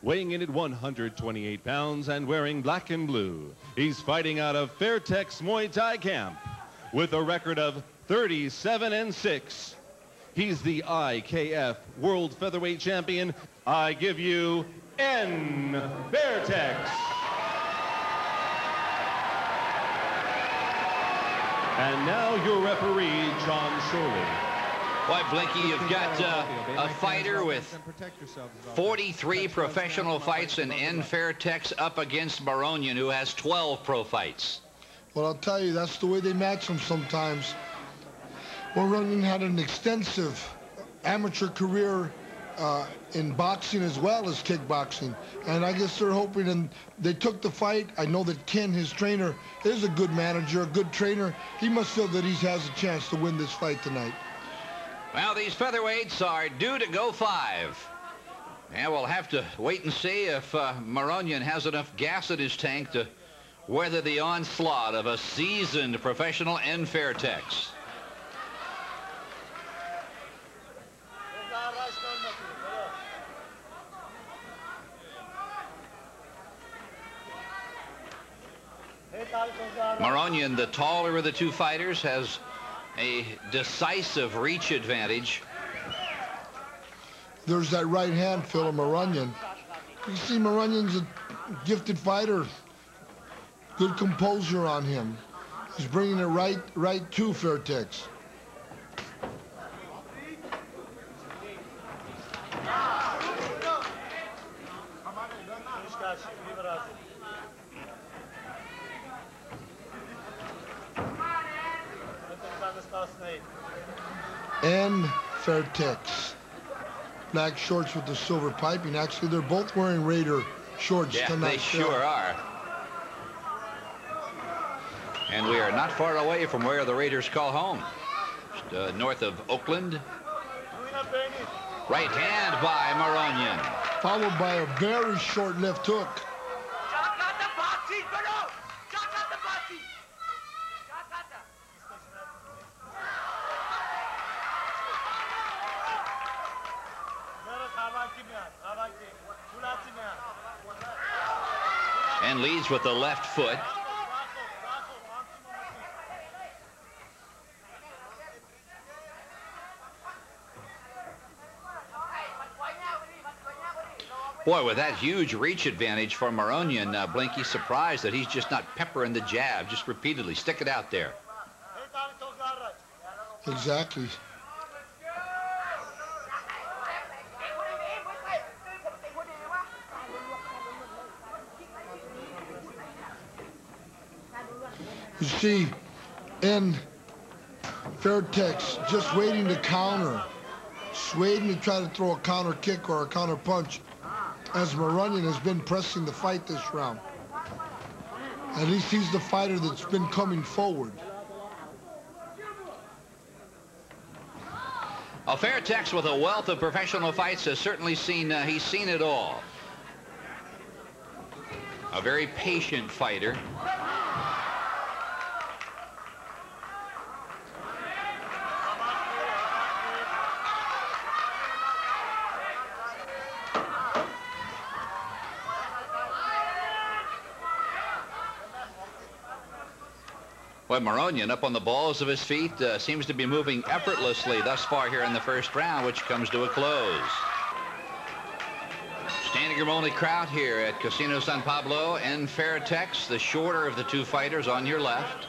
Weighing in at 128 pounds and wearing black and blue, he's fighting out of Fairtex Muay Thai Camp with a record of 37-6. He's the IKF World Featherweight Champion. I give you Enn Fairtex. And now your referee, John Shirley. Boy, Blinky, you've got a fighter with 43 professional fights in Enn Fairtex up against Mihranyan, who has 12 pro fights. Well, I'll tell you, that's the way they match them sometimes. Mihranyan had an extensive amateur career in boxing as well as kickboxing. And I guess they're hoping, and they took the fight. I know that Ken, his trainer, is a good manager, a good trainer. He must feel that he has a chance to win this fight tonight. Well, these featherweights are due to go 5. And we'll have to wait and see if Mihranyan has enough gas in his tank to weather the onslaught of a seasoned professional Enn Fairtex. Mihranyan, the taller of the two fighters, has a decisive reach advantage. There's that right hand, Phil, of Mihranyan. You see, Mihranyan's a gifted fighter. Good composure on him. He's bringing it right to Fairtex. Enn Fairtex. Black shorts with the silver piping. Actually, they're both wearing Raider shorts tonight. They sure are. And we are not far away from where the Raiders call home. Just, north of Oakland. Right hand by Mihranyan. Followed by a very short left hook. And leads with the left foot. Boy, with that huge reach advantage for Mihranyan, Blinky's surprised that he's just not peppering the jab, just repeatedly. Stick it out there. Exactly. You see, Enn Fairtex just waiting to counter. Just waiting to try to throw a counter kick or a counter punch, as Mihranyan has been pressing the fight this round. At least he's the fighter that's been coming forward. Well, Fairtex, with a wealth of professional fights, has certainly seen, he's seen it all. A very patient fighter. Well, Mihranyan, up on the balls of his feet, seems to be moving effortlessly thus far here in the first round, which comes to a close. Standing room only crowd here at Casino San Pablo. Enn Fairtex, the shorter of the two fighters, on your left.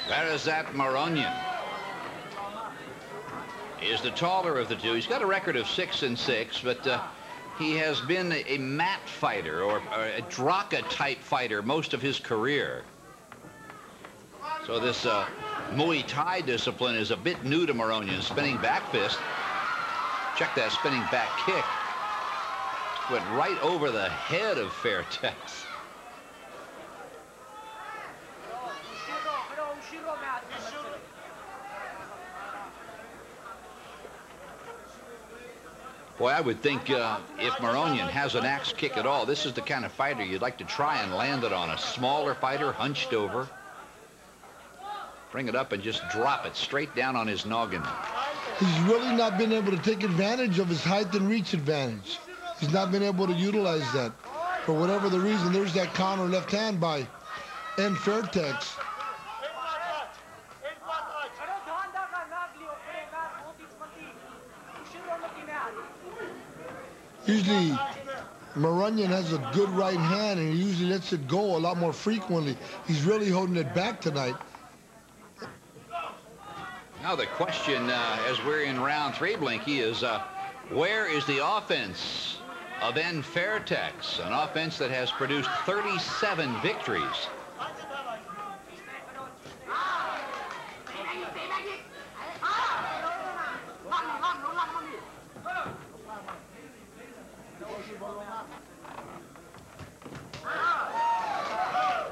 Varazdat Mihranyan is the taller of the two. He's got a record of 6-6, but he has been a mat fighter or a Draka-type fighter most of his career. So this Muay Thai discipline is a bit new to Mihranyan. Spinning back fist. Check that spinning back kick. Went right over the head of Fairtex. Boy, I would think if Mihranyan has an axe kick at all, this is the kind of fighter you'd like to try and land it on. A smaller fighter, hunched over. Bring it up and just drop it straight down on his noggin. He's really not been able to take advantage of his height and reach advantage. He's not been able to utilize that. For whatever the reason, there's that counter left hand by Enn Fairtex. Usually, Mihranyan has a good right hand, and he usually lets it go a lot more frequently. He's really holding it back tonight. Now the question, as we're in round 3, Blinky, is where is the offense of Enn Fairtex, an offense that has produced 37 victories?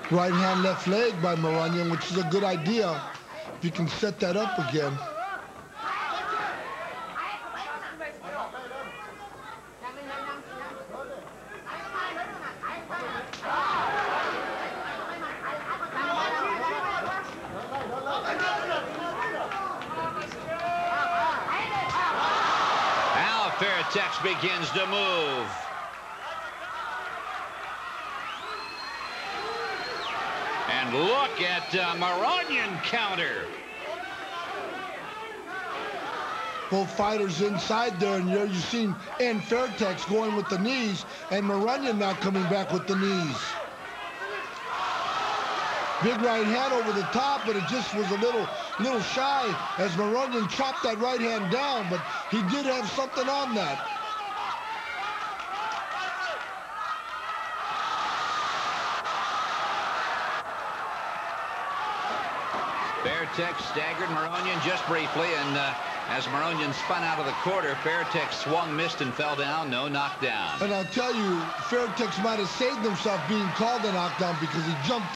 Right hand, left leg by Mihranyan, which is a good idea if you can set that up again. Now Fairtex begins to move. And look at Mihranyan counter. Both fighters inside there, and you've seen Enn Fairtex going with the knees, and Mihranyan now coming back with the knees. Big right hand over the top, but it just was a little shy as Mihranyan chopped that right hand down, but he did have something on that. Fairtex staggered Mihranyan just briefly, and as Mihranyan spun out of the quarter, Fairtex swung, missed, and fell down. No knockdown. And I'll tell you, Fairtex might have saved himself being called a knockdown because he jumped